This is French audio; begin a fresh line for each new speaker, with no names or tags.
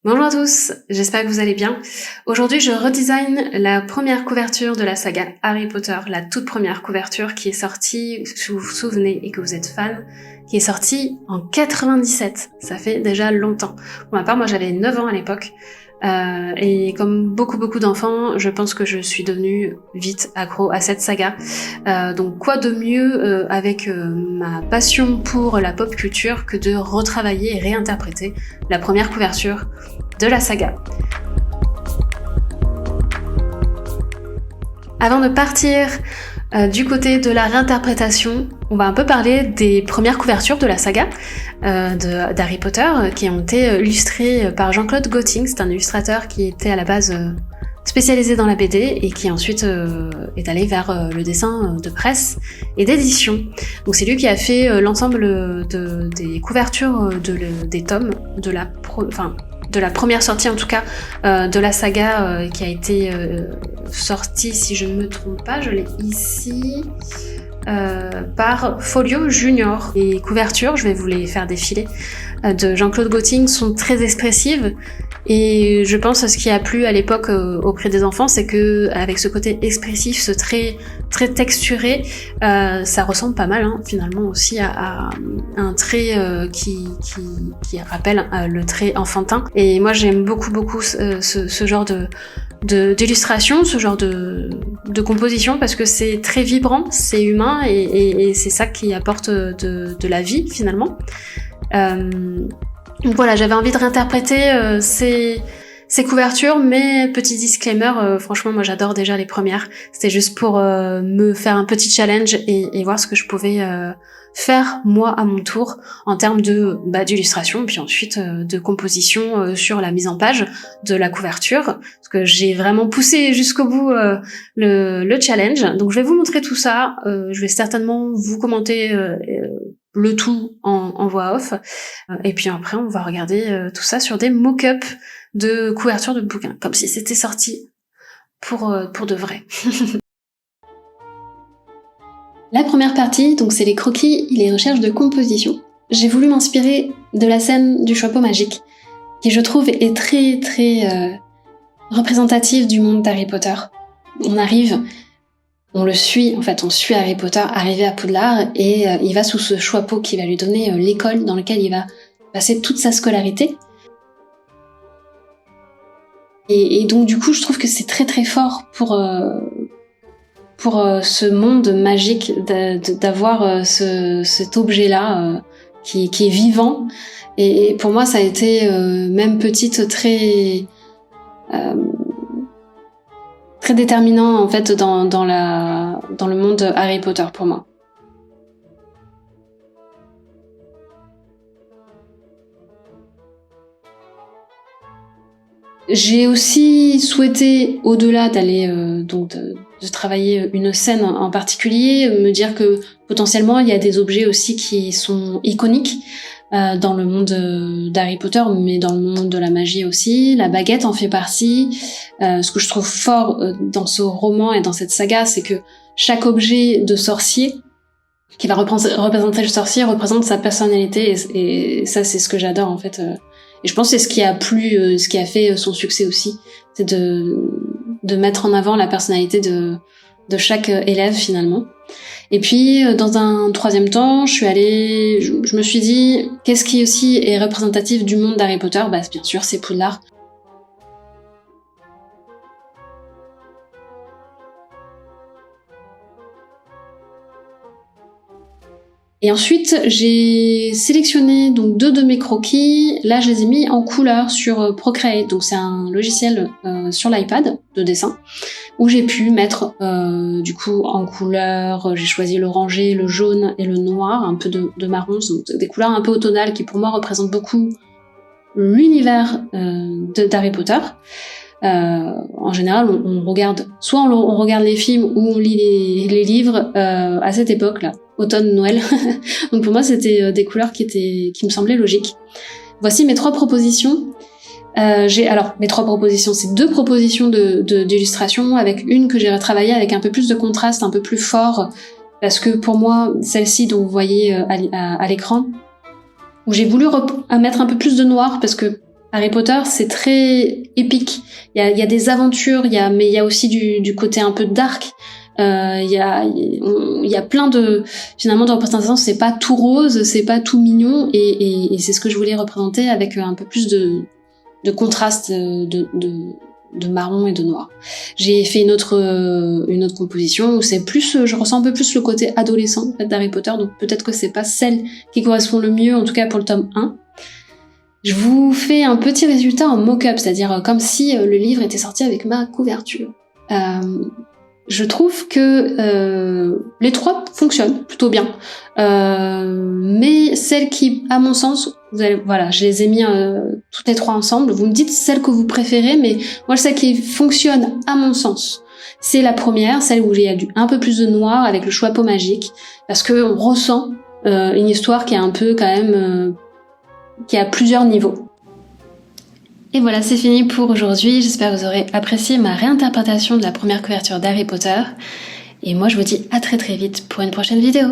Bonjour à tous, j'espère que vous allez bien. Aujourd'hui, je redesign la première couverture de la saga Harry Potter, la toute première couverture qui est sortie, si vous vous souvenez et que vous êtes fan, qui est sortie en 97. Ça fait déjà longtemps. Pour ma part, moi j'avais 9 ans à l'époque. Et comme beaucoup d'enfants, je pense que je suis devenue vite accro à cette saga. Donc quoi de mieux avec ma passion pour la pop culture que de retravailler et réinterpréter la première couverture de la saga. Avant de partir du côté de la réinterprétation, on va un peu parler des premières couvertures de la saga d'Harry Potter qui ont été illustrées par Jean-Claude Gotting. C'est un illustrateur qui était à la base spécialisé dans la BD et qui ensuite est allé vers le dessin de presse et d'édition. Donc c'est lui qui a fait l'ensemble des couvertures des tomes de la première sortie en tout cas de la saga qui a été sortie, si je ne me trompe pas, je l'ai ici, par Folio Junior. Les couvertures, je vais vous les faire défiler, de Jean-Claude Gotting sont très expressives et je pense que ce qui a plu à l'époque auprès des enfants, c'est que avec ce côté expressif, ce très texturé, ça ressemble pas mal finalement aussi à un trait qui rappelle le trait enfantin. Et moi j'aime beaucoup ce genre d'illustration, ce genre de composition, parce que c'est très vibrant, c'est humain et c'est ça qui apporte de la vie finalement. Donc voilà, j'avais envie de réinterpréter ces couvertures, mais petit disclaimer, franchement moi j'adore déjà les premières. C'était juste pour me faire un petit challenge et voir ce que je pouvais faire moi à mon tour en termes d'illustration, puis ensuite de composition sur la mise en page de la couverture, parce que j'ai vraiment poussé jusqu'au bout le challenge. Donc je vais vous montrer tout ça, je vais certainement vous commenter le tout en voix off, et puis après on va regarder tout ça sur des mock-ups de couverture de bouquins, comme si c'était sorti pour de vrai. La première partie, donc c'est les croquis et les recherches de composition. J'ai voulu m'inspirer de la scène du chapeau magique, qui je trouve est très représentative du monde d'Harry Potter. On suit Harry Potter arriver à Poudlard et il va sous ce chapeau qui va lui donner l'école dans laquelle il va passer toute sa scolarité. Et donc du coup je trouve que c'est très fort pour ce monde magique d'avoir cet objet-là qui est vivant. Et pour moi ça a été même petite très déterminant en fait dans le monde Harry Potter pour moi. J'ai aussi souhaité, au-delà d'aller de travailler une scène en particulier, me dire que potentiellement il y a des objets aussi qui sont iconiques dans le monde d'Harry Potter, mais dans le monde de la magie aussi. La baguette en fait partie. Ce que je trouve fort dans ce roman et dans cette saga, c'est que chaque objet de sorcier qui va représenter le sorcier représente sa personnalité, et ça c'est ce que j'adore en fait. Et je pense que c'est ce qui a plu, ce qui a fait son succès aussi, c'est de mettre en avant la personnalité de chaque élève finalement. Et puis dans un troisième temps, je me suis dit, qu'est-ce qui aussi est représentatif du monde d'Harry Potter ? Bien sûr c'est Poudlard. Et ensuite, j'ai sélectionné donc 2 de mes croquis. Là, je les ai mis en couleur sur Procreate. Donc c'est un logiciel sur l'iPad de dessin où j'ai pu mettre du coup en couleur. J'ai choisi l'orangé, le jaune et le noir, un peu de marron, donc des couleurs un peu automnales qui pour moi représentent beaucoup l'univers d'Harry Potter. En général, on regarde les films ou on lit les livres à cette époque-là, automne-Noël. Donc pour moi, c'était des couleurs qui me semblaient logiques. Voici mes 3 propositions. Mes 3 propositions, c'est 2 propositions d'illustration, avec une que j'ai retravaillée avec un peu plus de contraste, un peu plus fort, parce que pour moi, celle-ci dont vous voyez à l'écran, où j'ai voulu mettre un peu plus de noir, parce que Harry Potter, c'est très épique. Il y a des aventures, mais il y a aussi du côté un peu dark. Il y a plein de, finalement, dans certains sens, c'est pas tout rose, c'est pas tout mignon, et c'est ce que je voulais représenter avec un peu plus de contraste de marron et de noir. J'ai fait une autre composition où c'est plus, je ressens un peu plus le côté adolescent en fait, d'Harry Potter, donc peut-être que c'est pas celle qui correspond le mieux, en tout cas pour le tome 1. Je vous fais un petit résultat en mock-up, c'est-à-dire comme si le livre était sorti avec ma couverture. Je trouve que les trois fonctionnent plutôt bien, mais celle qui, à mon sens, voilà, je les ai mis toutes les trois ensemble. Vous me dites celle que vous préférez, mais moi celle qui fonctionne à mon sens, c'est la première, celle où il y a un peu plus de noir avec le choix peau magique, parce que on ressent une histoire qui est un peu quand même qui a plusieurs niveaux. Et voilà, c'est fini pour aujourd'hui. J'espère que vous aurez apprécié ma réinterprétation de la première couverture d'Harry Potter. Et moi, je vous dis à très très vite pour une prochaine vidéo.